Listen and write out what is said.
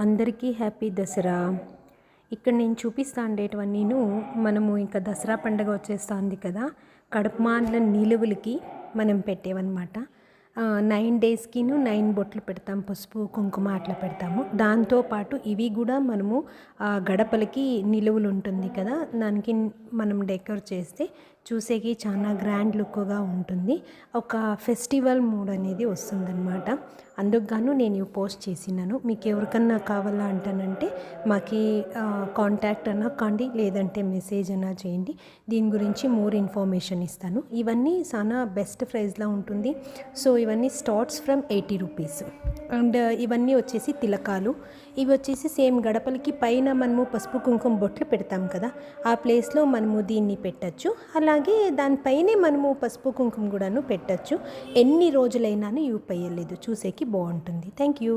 అందరికీ హ్యాపీ దసరా. ఇక్కడ నేను చూపిస్తా ఉండేటివన్నీను మనము ఇంకా దసరా పండుగ వచ్చేస్తుంది కదా, కడుపుమాన్ల నిలువలకి మనం పెట్టేవన్నమాట. 9 డేస్కిను 9 బొట్లు పెడతాం, పసుపు కుంకుమ అట్లా పెడతాము. దాంతోపాటు ఇవి కూడా మనము గడపలకి నిలువలు ఉంటుంది కదా, దానికి మనం డెకర్ చేస్తే చూసేకి చాలా గ్రాండ్ లుక్గా ఉంటుంది. ఒక ఫెస్టివల్ మూడ్ అనేది వస్తుందన్నమాట. అందుకు నేను ఇవి పోస్ట్ చేసినాను. మీకు ఎవరికన్నా కావాలా అంటానంటే మాకు కాంటాక్ట్ అన్నా కాండి, లేదంటే మెసేజ్ అన్నా చేయండి. దీని గురించి మోర్ ఇన్ఫర్మేషన్ ఇస్తాను. ఇవన్నీ చాలా బెస్ట్ ప్రైస్లో ఉంటుంది. సో ఇవన్నీ స్టార్ట్స్ ఫ్రమ్ 80 రూపీస్. అండ్ ఇవన్నీ వచ్చేసి తిలకాలు. ఇవి వచ్చేసి సేమ్ గడపలకి పైన మనము పసుపు కుంకుమ బొట్లు పెడతాం కదా, ఆ ప్లేస్లో మనము దీన్ని పెట్టచ్చు. అలాగే దానిపైనే మనము పసుపు కుంకుమ కూడాను పెట్టచ్చు. ఎన్ని రోజులైనా ఇవి పోయలేదు, చూసేకి బాగుంటుంది. Thank you.